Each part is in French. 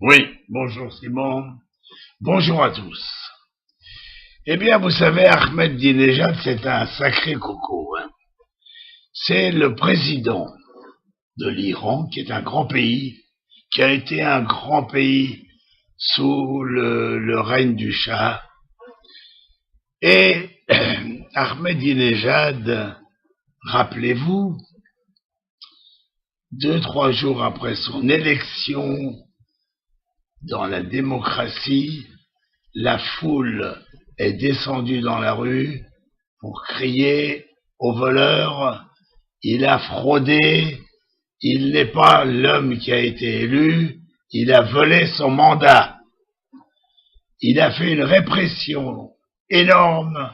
Oui, bonjour Simon, bonjour à tous. Eh bien, vous savez, Ahmadinejad, c'est un sacré coco, hein. C'est le président de l'Iran, qui est un grand pays, qui a été un grand pays sous le règne du Shah. Et Ahmadinejad, rappelez-vous, 2, 3 jours après son élection dans la démocratie, la foule est descendue dans la rue pour crier au voleur, il a fraudé, il n'est pas l'homme qui a été élu, il a volé son mandat. Il a fait une répression énorme,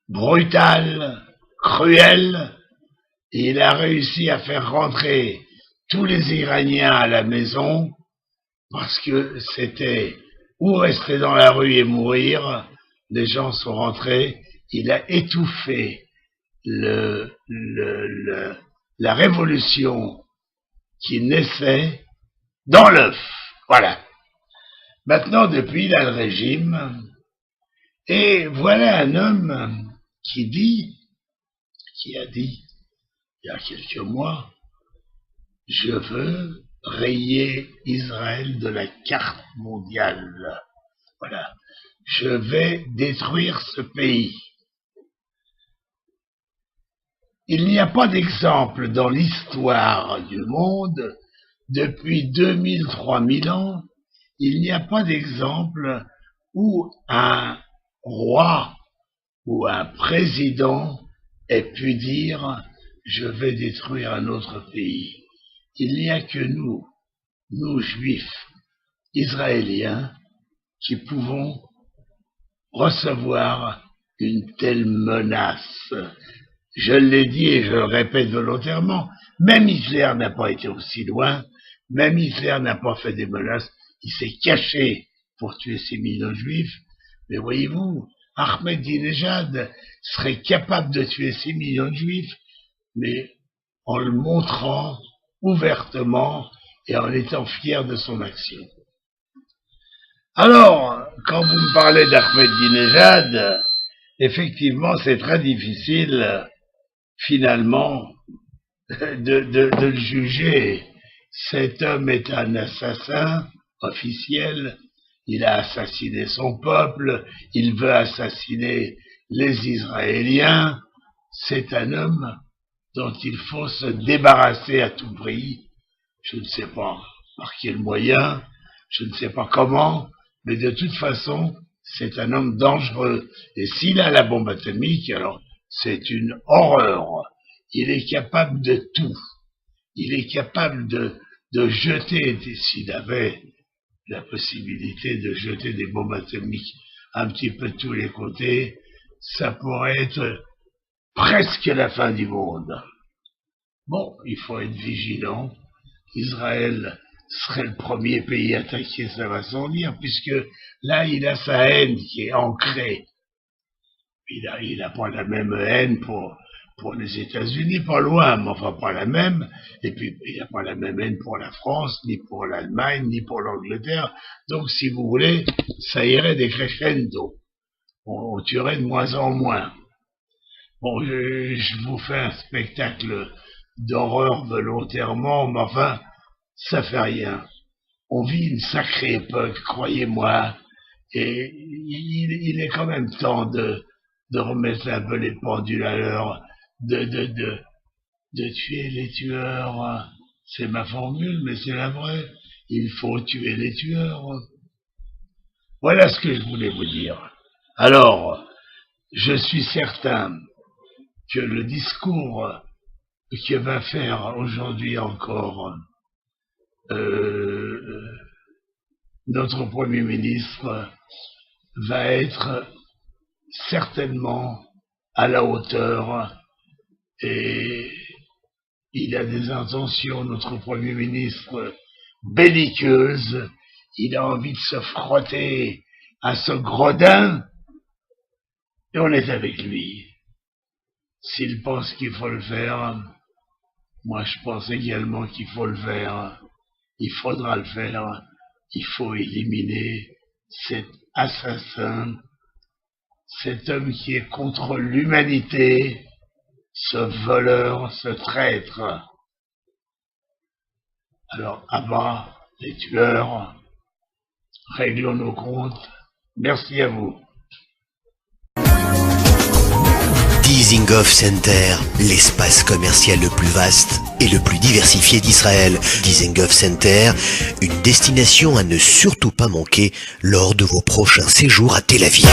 brutale, cruelle, et il a réussi à faire rentrer tous les Iraniens à la maison parce que c'était ou rester dans la rue et mourir. Les gens sont rentrés, il a étouffé la révolution qui naissait dans l'œuf. Voilà. Maintenant, depuis, il a le régime, et voilà un homme qui a dit, il y a quelques mois, je veux rayer Israël de la carte mondiale. Voilà. Je vais détruire ce pays. Il n'y a pas d'exemple dans l'histoire du monde, depuis 2000, 3000 ans, il n'y a pas d'exemple où un roi ou un président ait pu dire « je vais détruire un autre pays ». Il n'y a que nous juifs, israéliens, qui pouvons recevoir une telle menace. Je l'ai dit et je le répète volontairement, même Hitler n'a pas été aussi loin, même Hitler n'a pas fait des menaces, il s'est caché pour tuer 6 millions de juifs, mais voyez-vous, Ahmadinejad serait capable de tuer 6 millions de juifs, mais en le montrant ouvertement et en étant fier de son action. Alors, quand vous me parlez d'Ahmadinejad, effectivement, c'est très difficile, finalement, de le juger. Cet homme est un assassin officiel, il a assassiné son peuple, il veut assassiner les Israéliens, c'est un homme dont il faut se débarrasser à tout prix. Je ne sais pas par quel moyen, je ne sais pas comment, mais de toute façon, c'est un homme dangereux. Et s'il a la bombe atomique, alors c'est une horreur. Il est capable de tout. Il est capable de jeter, s'il avait la possibilité de jeter des bombes atomiques un petit peu de tous les côtés, ça pourrait être presque la fin du monde. Bon, il faut être vigilant. Israël serait le premier pays attaqué, ça va sans dire, puisque là, il a sa haine qui est ancrée. Il a pas la même haine pour les États-Unis, pas loin, mais enfin pas la même. Et puis, il n'a pas la même haine pour la France, ni pour l'Allemagne, ni pour l'Angleterre. Donc, si vous voulez, ça irait des crescendo. On tuerait de moins en moins. Bon, je vous fais un spectacle d'horreur volontairement, mais enfin, ça fait rien. On vit une sacrée époque, croyez-moi, et il est quand même temps de remettre un peu les pendules à l'heure, de tuer les tueurs. C'est ma formule, mais c'est la vraie. Il faut tuer les tueurs. Voilà ce que je voulais vous dire. Alors, je suis certain que le discours que va faire aujourd'hui encore notre Premier ministre va être certainement à la hauteur, et il a des intentions, notre Premier ministre, belliqueuses. Il a envie de se frotter à ce gredin, et on est avec lui. S'il pense qu'il faut le faire, moi je pense également qu'il faut le faire. Il faudra le faire, Il faut éliminer cet assassin, cet homme qui est contre l'humanité, ce voleur, ce traître. Alors, à bas les tueurs, réglons nos comptes. Merci à vous. Dizengoff Center, l'espace commercial le plus vaste et le plus diversifié d'Israël. Dizengoff Center, une destination à ne surtout pas manquer lors de vos prochains séjours à Tel Aviv.